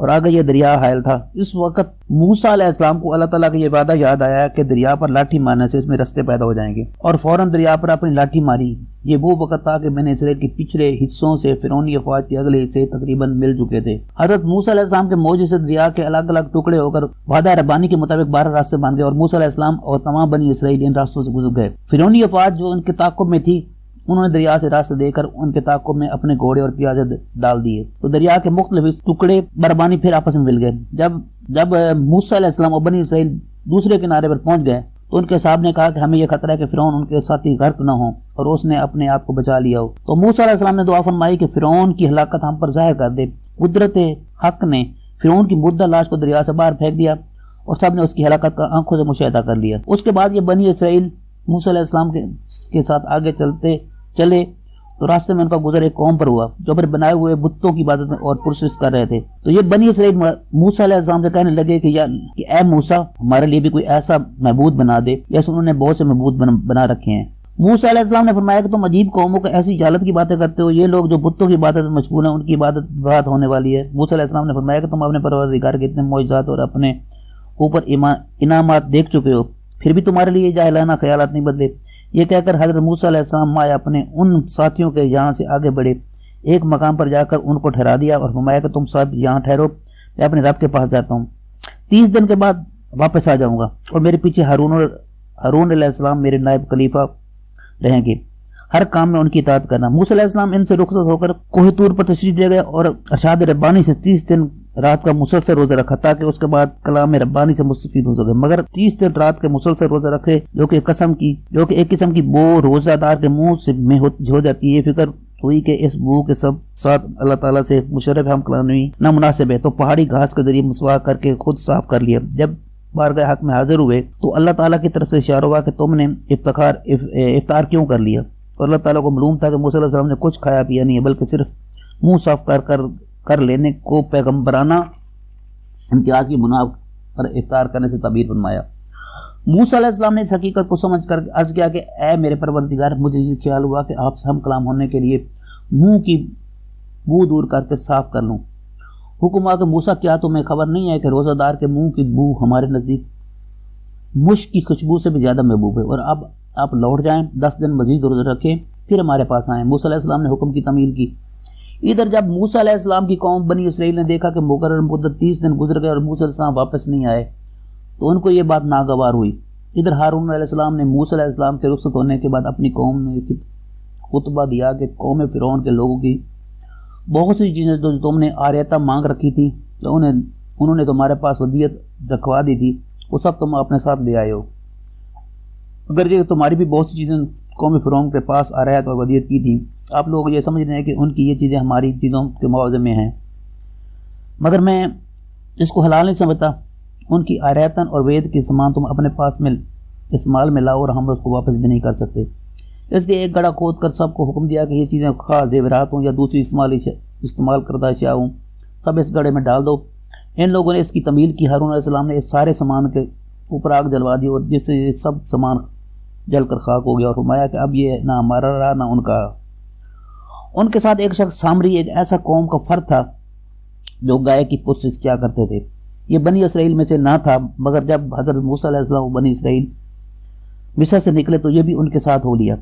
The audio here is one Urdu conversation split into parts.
اور آگے یہ دریا حائل تھا۔ اس وقت موسیٰ علیہ السلام کو اللہ تعالیٰ کا یہ وعدہ یاد آیا کہ دریا پر لاٹھی مارنے سے اس میں رستے پیدا ہو جائیں گے، اور فوراً دریا پر اپنی لاٹھی ماری۔ یہ وہ وقت تھا کہ بنی اسرائیل کے پچھلے حصوں سے فرعونی افواج کے اگلے حصے تقریباً مل چکے تھے۔ حضرت موسیٰ علیہ السلام کے موجے سے دریا کے الگ الگ ٹکڑے ہو کر وعدہ ربانی کے مطابق 12 راستے بن گئے، اور موسیٰ علیہ السلام اور تمام بنی اسرائیل ان راستوں سے گزر گئے۔ فرعونی افواج جو ان کے تعاقب میں تھی، انہوں نے دریا سے راستے دے کر ان کے تعاقب میں اپنے گھوڑے اور پیادے ڈال دیے، تو دریا کے مختلف ٹکڑے بربانی پھر آپس میں مل گئے۔ جب موسیٰ علیہ السلام اور بنی اسرائیل دوسرے کنارے پر پہنچ گئے تو ان کے صاحب نے کہا کہ ہمیں یہ خطرہ ہے کہ فرعون ان کے ساتھی غرق نہ ہوں اور اس نے اپنے آپ کو بچا لیا ہو۔ تو موسیٰ علیہ السلام نے دعا فرمائی کہ فرعون کی ہلاکت ہم پر ظاہر کر دے۔ قدرت حق نے فرعون کی مردہ لاش کو دریا سے باہر پھینک دیا اور سب نے اس کی ہلاکت کا آنکھوں سے مشاہدہ کر لیا۔ اس کے بعد یہ بنی اسرائیل موسیٰ علیہ السلام کے ساتھ آگے چلے تو راستے میں ان کا گزر ایک قوم پر ہوا جو اپنے بنائے ہوئے بتوں کی عبادت میں اور پرستش کر رہے تھے۔ تو یہ بنی اسرائیل موسیٰ علیہ السلام سے کہنے لگے کہ اے موسیٰ، ہمارے لیے بھی کوئی ایسا معبود بنا دے جیسے انہوں نے بہت سے معبود بنا رکھے ہیں۔ موسیٰ علیہ السلام نے فرمایا کہ تم عجیب قوموں کو ایسی جہالت کی باتیں کرتے ہو، یہ لوگ جو بتوں کی عبادت میں مشغول ہیں ان کی عبادت برباد ہونے والی ہے۔ موسیٰ علیہ السلام نے فرمایا کہ تم اپنے پروردگار کے اتنے معجزات اور اپنے اوپر انعامات دیکھ چکے ہو، پھر بھی تمہارے لیے جاہلانہ خیالات نہیں بدلے۔ یہ کہہ کر حضرت موسیٰ علیہ السلام اپنے ان ساتھیوں کے یہاں سے آگے بڑھے، ایک مقام پر جا کر ان کو ٹھہرا دیا اور فرمایا کہ تم سب یہاں ٹھہرو، میں اپنے رب کے پاس جاتا ہوں، 30 دن کے بعد واپس آ جاؤں گا، اور میرے پیچھے ہارون علیہ السلام میرے نائب خلیفہ رہیں گے، ہر کام میں ان کی اطاعت کرنا۔ موسیٰ علیہ السلام ان سے رخصت ہو کر کوہ طور پر تشریف لے گئے اور ارشاد ربانی سے 30 دن رات کا مسلسل روزہ رکھا تاکہ اس کے بعد کلام ربانی سے مستفید ہو سکے، مگر 30 دن رات کے مسلسل روزہ رکھے جو کہ ایک قسم کی بو روزہ دار کے منہ سے میں ہو جاتی ہے۔ یہ فکر ہوئی کہ اس بو کے ساتھ اللہ تعالیٰ سے مشرف ہم کلامی نامناسب ہے، تو پہاڑی گھاس کے ذریعے مسواک کر کے خود صاف کر لیا۔ جب بارگاہ حق میں حاضر ہوئے تو اللہ تعالیٰ کی طرف سے اشارہ ہوا کہ تم نے افطار کیوں کر لیا، اور اللہ تعالیٰ کو معلوم تھا کہ موسیٰ علیہ السلام نے کچھ کھایا پیا نہیں ہے بلکہ صرف منہ صاف کر لینے کو پیغمبرانہ امتیاز کی بنا پر افطار کرنے سے تعبیر فرمایا۔ موسیٰ علیہ السلام نے اس حقیقت کو سمجھ کر عرض کیا کہ اے میرے پروردگار، مجھے یہ خیال ہوا کہ آپ سے ہم کلام ہونے کے لیے منہ کی بو دور کر کے صاف کر لوں۔ حکم ہوا کہ موسیٰ، کیا تمہیں خبر نہیں ہے کہ روزہ دار کے منہ کی بو ہمارے نزدیک مشک کی خوشبو سے بھی زیادہ محبوب ہے، اور اب آپ لوٹ جائیں، 10 دن مزید روزہ رکھیں، پھر ہمارے پاس آئیں۔ موسیٰ علیہ السلام نے حکم کی تعمیل کی۔ ادھر جب موسیٰ علیہ السلام کی قوم بنی اسرائیل نے دیکھا کہ مقرر مدت 30 دن گزر گئے اور موسیٰ علیہ السلام واپس نہیں آئے تو ان کو یہ بات ناگوار ہوئی۔ ادھر ہارون علیہ السلام نے موسیٰ علیہ السلام کے رخصت ہونے کے بعد اپنی قوم میں خطبہ دیا کہ قوم فرعون کے لوگوں کی بہت سی چیزیں جو تم نے آریتہ مانگ رکھی تھی، تو انہوں نے تمہارے پاس ودیت رکھوا دی تھی، وہ سب تم اپنے ساتھ لے آئے ہو۔ اگر یہ تمہاری بھی بہت سی چیزیں قوم فرعون کے پاس آریت اور ودیت کی تھی، آپ لوگ یہ سمجھ رہے ہیں کہ ان کی یہ چیزیں ہماری چیزوں کے معاوضے میں ہیں، مگر میں اس کو حلال نہیں سمجھتا۔ ان کی آریتن اور وید کے سامان تم اپنے پاس میں استعمال میں لاؤ اور ہم اس کو واپس بھی نہیں کر سکتے۔ اس لیے ایک گڑھا کھود کر سب کو حکم دیا کہ یہ چیزیں خواہ زیورات ہوں یا دوسری استعمال کردہ اشیاء ہوں، سب اس گڑھے میں ڈال دو۔ ان لوگوں نے اس کی تعمیل کی۔ ہارون علیہ السلام نے اس سارے سامان کے اوپر آگ جلوا دی اور جس سے یہ سب سامان جل کر خاک ہو گیا، اور فرمایا کہ اب یہ نہ ہمارا رہا نہ ان کا۔ ان کے ساتھ ایک شخص سامری، ایک ایسا قوم کا فرد تھا جو گائے کی پرستش کیا کرتے تھے۔ یہ بنی اسرائیل میں سے نہ تھا، مگر جب حضرت موسیٰ علیہ السلام بنی اسرائیل مصر سے نکلے تو یہ بھی ان کے ساتھ ہو لیا۔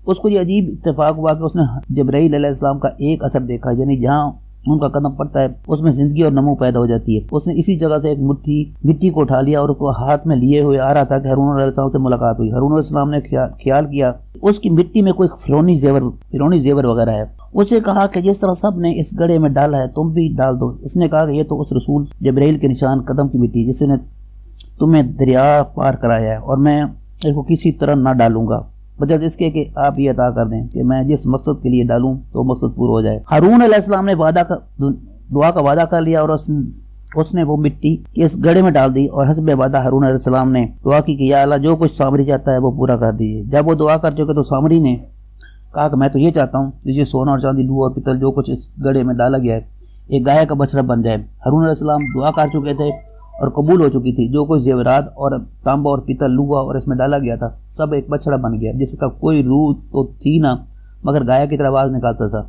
اس کو یہ عجیب اتفاق ہوا کہ اس نے جبرائیل علیہ السلام کا ایک اثر دیکھا، یعنی جہاں ان کا قدم پڑتا ہے اس میں زندگی اور نمو پیدا ہو جاتی ہے۔ اس نے اسی جگہ سے ایک مٹھی مٹی کو اٹھا لیا اور اس کو ہاتھ میں لیے ہوئے آ رہا تھا کہ ہارون علیہ السلام سے ملاقات ہوئی۔ ہارون علیہ السلام نے خیال کیا اس کی مٹی میں کوئی فرعونی زیور وغیرہ ہے۔ اسے کہا کہ جس طرح سب نے اس گڑھے میں ڈالا ہے تم بھی ڈال دو۔ اس نے کہا کہ یہ تو اس رسول جبرائیل کے نشان قدم کی مٹی جس نے تمہیں دریا پار کرایا ہے، اور میں اس کو کسی طرح نہ ڈالوں گا بجائے اس کے کہ آپ یہ عطا کر دیں کہ میں جس مقصد کے لیے ڈالوں تو مقصد پورا ہو جائے۔ ہارون علیہ السلام نے دعا کا وعدہ کر لیا اور اس نے وہ مٹی اس گڑھے میں ڈال دی، اور حسب وعدہ ہارون علیہ السلام نے دعا کی کہ یا اللہ جو کچھ سامری چاہتا ہے وہ پورا کر دیجیے۔ جب وہ دعا کر چکے تو سامری نے کہا کہ میں تو یہ چاہتا ہوں کہ یہ سونا اور چاندی، لوہا اور پتل جو کچھ اس گڑھے میں ڈالا گیا ہے ایک گائے کا بچڑا بن جائے۔ ہارون علیہ السلام دعا کر چکے تھے اور قبول ہو چکی تھی۔ جو کچھ زیورات اور تانبا اور پیتل لوہا اور اس میں ڈالا گیا تھا سب ایک بچڑا بن گیا جس کا کوئی روح تو تھی نہ مگر گائے کی طرح آواز نکالتا تھا۔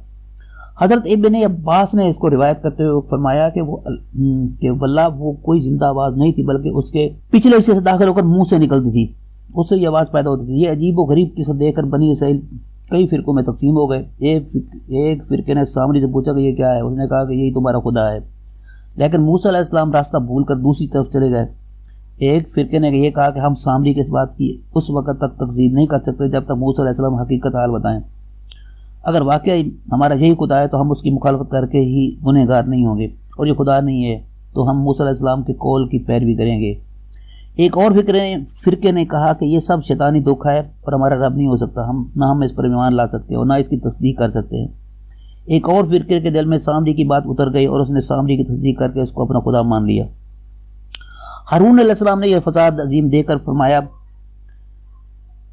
حضرت ابن عباس نے اس کو روایت کرتے ہوئے فرمایا کہ واللہ وہ کوئی زندہ آواز نہیں تھی، بلکہ اس کے پچھلے حصے سے داخل ہو کر منہ سے نکلتی تھی، اس سے یہ آواز پیدا ہوتی تھی۔ یہ عجیب و غریب قصہ دیکھ کر بنی اسرائیل کئی فرقوں میں تقسیم ہو گئے۔ ایک فرقے نے سامری سے پوچھا کہ یہ کیا ہے، اس نے کہا کہ یہی تمہارا خدا ہے، لیکن موسیٰ علیہ السلام راستہ بھول کر دوسری طرف چلے گئے۔ ایک فرقے نے یہ کہا کہ ہم سامری کے اس بات کی اس وقت تک تکذیب نہیں کر سکتے جب تک موسیٰ علیہ السلام حقیقت حال بتائیں۔ اگر واقعی ہمارا یہی خدا ہے تو ہم اس کی مخالفت کر کے ہی گنہگار نہیں ہوں گے، اور یہ خدا نہیں ہے تو ہم موسیٰ علیہ السلام کے قول کی پیروی کریں گے۔ ایک اور فرقے نے کہا کہ یہ سب شیطانی دکھ ہے اور ہمارا رب نہیں ہو سکتا، نہ ہم اس پر ایمان لا سکتے اور نہ اس کی تصدیق کر سکتے ہیں۔ ایک اور فرقے کے دل میں سامری کی بات اتر گئی اور اس نے سامری کی تصدیق کر کے اس کو اپنا خدا مان لیا۔ ہارون علیہ السلام نے یہ فساد عظیم دیکھ کر فرمایا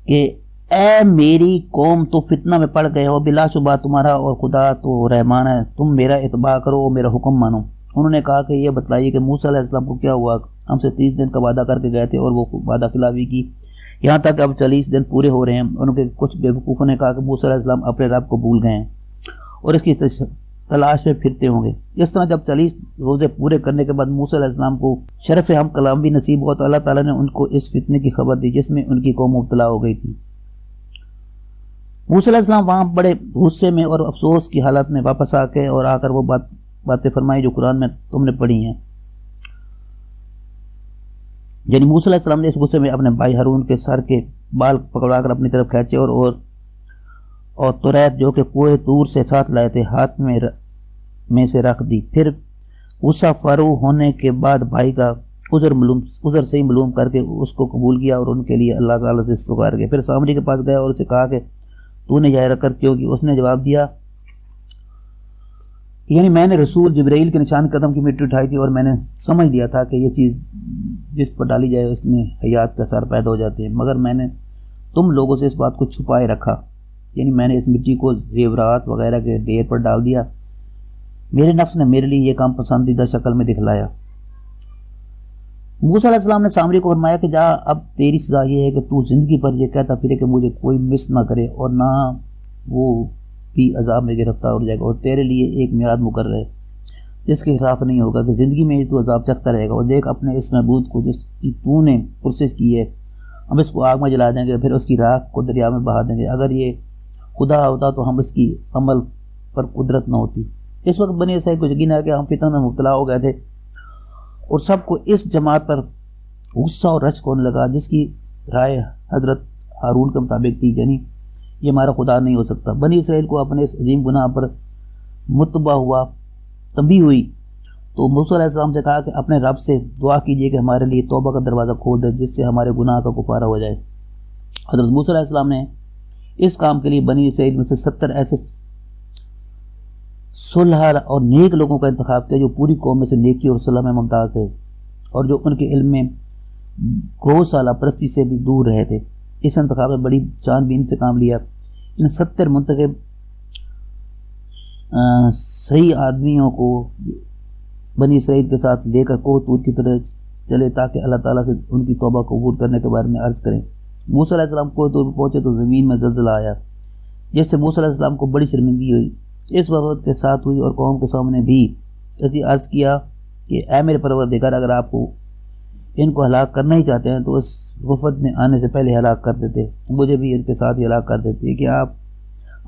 کہ اے میری قوم، تو فتنہ میں پڑ گئے ہو، بلا شبہ تمہارا اور خدا تو رحمان ہے، تم میرا اتباع کرو اور میرا حکم مانو۔ انہوں نے کہا کہ یہ بتلائیے کہ موسیٰ علیہ السلام کو کیا ہوا، ہم سے 30 دن کا وعدہ کر کے گئے تھے اور وہ وعدہ خلافی کی، یہاں تک اب 40 دن پورے ہو رہے ہیں۔ ان کے کچھ بیوقوفوں نے کہا کہ موسیٰ علیہ السلام اپنے رب کو بھول گئے ہیں اور اس کی تلاش میں پھرتے ہوں گے۔ اس طرح جب 40 روزے پورے کرنے کے بعد موسیٰ علیہ السلام کو شرف ہم کلام بھی نصیب ہوا تو اللہ تعالیٰ نے ان کو اس فتنے کی خبر دی جس میں ان کی قوم مبتلا ہو گئی تھی۔ موسیٰ علیہ السلام وہاں بڑے غصے میں اور افسوس کی حالت میں واپس آ کر وہ باتیں فرمائی جو قرآن میں تم نے پڑھی ہیں۔ یعنی موسیٰ علیہ السلام نے اس غصے میں اپنے بھائی ہارون کے سر کے بال پکڑا کر اپنی طرف کھینچے اور توریت جو کہ کوہ طور سے ساتھ لائے تھے ہاتھ میں سے رکھ دی۔ پھر غصہ فارغ ہونے کے بعد بھائی کا عذر صحیح معلوم کر کے اس کو قبول کیا اور ان کے لیے اللہ تعالیٰ سے استغفار کیا۔ پھر سامری کے پاس گیا اور اسے کہا کہ تو نے ظاہر کر کیوں کی؟ اس نے جواب دیا یعنی میں نے رسول جبرائیل کے نشان قدم کی مٹی اٹھائی تھی اور میں نے سمجھ لیا تھا کہ یہ چیز جس پر ڈالی جائے اس میں حیات کا اثر پیدا ہو جاتے ہیں، مگر میں نے تم لوگوں سے اس بات کو چھپائے رکھا، یعنی میں نے اس مٹی کو زیورات وغیرہ کے ڈھیر پر ڈال دیا۔ میرے نفس نے میرے لیے یہ کام پسندیدہ شکل میں دکھلایا۔ موسیٰ علیہ السلام نے سامری کو فرمایا کہ جا، اب تیری سزا یہ ہے کہ تو زندگی پر یہ کہتا پھرے کہ مجھے کوئی مس نہ کرے اور نہ وہ بھی عذاب میں گرفتار ہو جائے گا، اور تیرے لیے ایک میعاد مقرر ہے جس کے خلاف نہیں ہوگا کہ زندگی میں تو عذاب چکھتا رہے گا۔ اور دیکھ اپنے اس معبود کو جس کی تو نے پرسش کی ہے، ہم اس کو آگ میں جلا دیں گے، پھر اس کی راکھ کو دریا میں بہا دیں گے۔ اگر یہ خدا ہوتا تو ہم اس کی عمل پر قدرت نہ ہوتی۔ اس وقت بنی اسرائیل کو یقین ہے کہ ہم فتنہ میں مبتلا ہو گئے تھے اور سب کو اس جماعت پر غصہ اور رشک ہونے لگا جس کی رائے حضرت ہارون کے مطابق تھی، یعنی یہ ہمارا خدا نہیں ہو سکتا۔ بنی اسرائیل کو اپنے اس عظیم گناہ پر متبع ہوا تنبیہ ہوئی تو موسیٰ علیہ السلام سے کہا کہ اپنے رب سے دعا کیجیے کہ ہمارے لیے توبہ کا دروازہ کھول دے جس سے ہمارے گناہ کا کفارہ ہو جائے۔ حضرت موسیٰ علیہ السلام نے اس کام کے لیے بنی اسرائیل میں سے 70 ایسے صلح اور نیک لوگوں کا انتخاب کیا جو پوری قوم میں سے نیکی اور صلح میں ممتاز تھے اور جو ان کے علم میں گوسالہ پرستی سے بھی دور رہے تھے۔ اس انتخاب میں بڑی جان بین سے کام لیا۔ ان 70 منتخب صحیح آدمیوں کو بنی اسرائیل کے ساتھ لے کر کوہ طور کی طرح چلے تاکہ اللہ تعالیٰ سے ان کی توبہ قبول کرنے کے بارے میں عرض کریں۔ موسیٰ علیہ السلام کوہ طور پر پہنچے تو زمین میں زلزلہ آیا جس سے موسیٰ علیہ السلام کو بڑی شرمندگی ہوئی۔ اس وفد کے ساتھ ہوئی اور قوم کے سامنے بھی ایسی عرض کیا کہ اے میرے پروردگار، اگر آپ کو ان کو ہلاک کرنا ہی چاہتے ہیں تو اس وفد میں آنے سے پہلے ہلاک کر دیتے، مجھے بھی ان کے ساتھ ہی ہلاک کر دیتے کہ آپ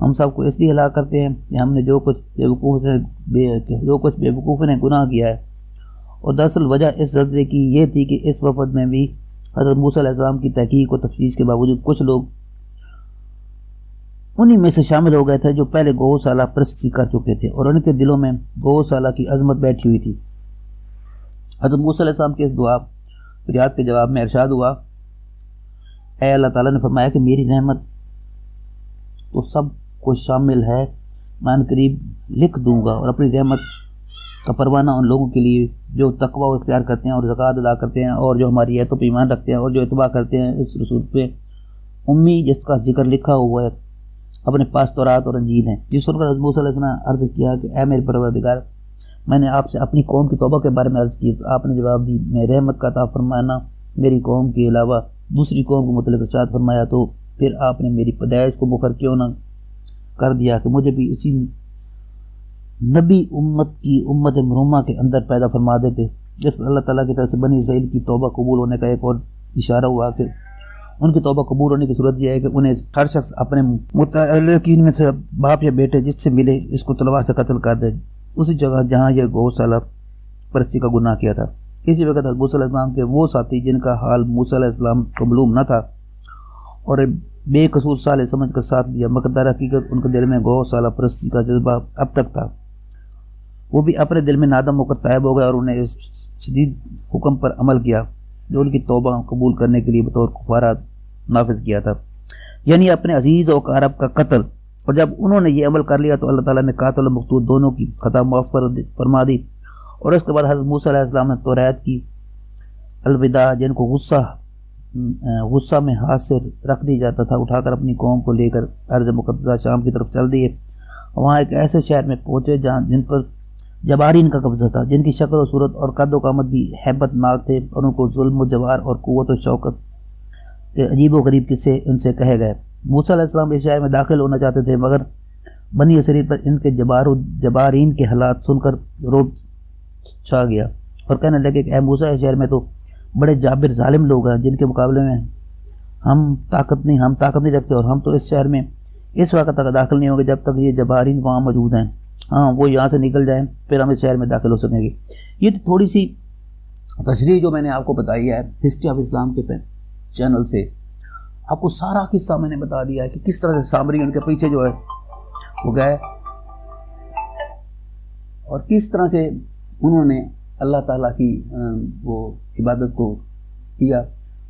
ہم سب کو اس لیے ہلاک کرتے ہیں کہ ہم نے جو کچھ بیوقوف نے گناہ کیا ہے۔ اور دراصل وجہ اس زلزلے کی یہ تھی کہ اس وفد میں بھی حضرت موسیٰ علیہ السلام کی تحقیق و تفتیش کے باوجود کچھ لوگ انہی میں سے شامل ہو گئے تھے جو پہلے گوسالہ پرستی کر چکے تھے اور ان کے دلوں میں گوسالہ کی عظمت بیٹھی ہوئی تھی۔ حضرت موسیٰ علیہ السلام کی اس دعا فریاد کے جواب میں ارشاد ہوا، اے اللہ تعالیٰ نے فرمایا کہ میری رحمت تو سب کو شامل ہے، میں ان قریب لکھ دوں گا اور اپنی رحمت کا پروانہ ان لوگوں کے لیے جو تقوی و اختیار کرتے ہیں اور زکوٰۃ ادا کرتے ہیں اور جو ہماری ایتوں پہ ایمان رکھتے ہیں اور جو اتباع کرتے ہیں اس رسول پہ امی جس کا ذکر لکھا ہوا ہے اپنے پاس تورات اور انجیل ہیں۔ یہ سن کر حضرت موسیٰ علیہ السلام نے عرض کیا کہ اے میرے پروردگار، میں نے آپ سے اپنی قوم کی توبہ کے بارے میں عرض کی تو آپ نے جواب دی، میں رحمت کا عطا فرمانا میری قوم کے علاوہ دوسری قوم کو متعلق ارشاد فرمایا تو پھر آپ نے میری پیدائش کو مؤخر کیوں نہ کر دیا کہ مجھے بھی اسی نبی امت کی امت مرحومہ کے اندر پیدا فرما دیتے، جس پر اللہ تعالیٰ کی طرف سے بنی اسرائیل کی توبہ قبول ہونے کا ایک اور اشارہ ہوا کہ ان کی توبہ قبول ہونے کی صورت یہ ہے کہ انہیں ہر شخص اپنے متعلقین میں سے باپ یا بیٹے جس سے ملے اس کو تلوار سے قتل کر دے، اسی جگہ جہاں یہ گوشالہ پرستی کا گناہ کیا تھا۔ اسی وقت موسیٰ علیہ السلام کے وہ ساتھی جن کا حال موسیٰ علیہ السلام کو معلوم نہ تھا اور بے قصور صالح سمجھ کر ساتھ دیا، مگر در حقیقت ان کے دل میں گوشالہ پرستی کا جذبہ اب تک تھا، وہ بھی اپنے دل میں نادم ہو کر طائب ہو گئے اور انہیں اس شدید حکم پر عمل کیا جو ان کی توبہ قبول کرنے کے لیے بطور کفارہ نافذ کیا تھا، یعنی اپنے عزیز و اقارب کا قتل۔ اور جب انہوں نے یہ عمل کر لیا تو اللہ تعالیٰ نے قاتل و مقتول دونوں کی خطا معاف فرما دی، اور اس کے بعد حضرت موسیٰ علیہ السلام نے توریت کی الوداع جن کو غصہ میں ہاتھ سے رکھ دی جاتا تھا اٹھا کر اپنی قوم کو لے کر ارض مقدسہ شام کی طرف چل دیے۔ وہاں ایک ایسے شہر میں پہنچے جہاں جن پر جبارین کا قبضہ تھا، جن کی شکل و صورت اور قد و قامت بھی ہیبت ناک تھے، اور ان کو ظلم و جوار اور قوت و شوکت کے عجیب و غریب قصے ان سے کہے گئے۔ موسیٰ علیہ السلام اس شہر میں داخل ہونا چاہتے تھے، مگر بنی اسرائیل پر ان کے جبارین کے حالات سن کر روب چھا گیا اور کہنے لگے کہ اے موسیٰ، اس شہر میں تو بڑے جابر ظالم لوگ ہیں جن کے مقابلے میں ہم طاقت نہیں رکھتے، اور ہم تو اس شہر میں اس وقت تک داخل نہیں ہوں گے جب تک یہ جبارین وہاں موجود ہیں، ہاں وہ یہاں سے نکل جائیں پھر ہم اس شہر میں داخل ہو سکیں گے۔ یہ تو تھوڑی سی تشریح جو میں نے آپ کو بتائی ہے ہسٹری آف اسلام کے چینل سے، آپ کو سارا قصہ میں نے بتا دیا ہے کہ کس طرح سے سامری ان کے پیچھے جو ہے وہ گئے اور کس طرح سے انہوں نے اللہ تعالیٰ کی وہ عبادت کو کیا۔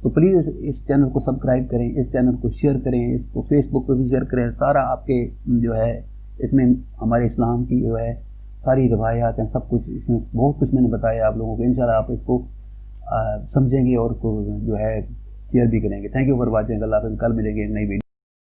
تو پلیز اس چینل کو سبسکرائب کریں، اس چینل کو شیئر کریں، اس کو فیس بک پہ بھی شیئر کریں، سارا آپ کے جو ہے اس میں ہمارے اسلام کی جو ہے ساری روایات ہیں، سب کچھ اس میں بہت کچھ میں نے بتایا آپ لوگوں کو، انشاءاللہ آپ اس کو سمجھیں گے اور کو جو ہے شیئر بھی کریں گے۔ تھینک یو فار واچنگ، اللہ حافظ، کل ملیں گے ایک نئی ویڈیو۔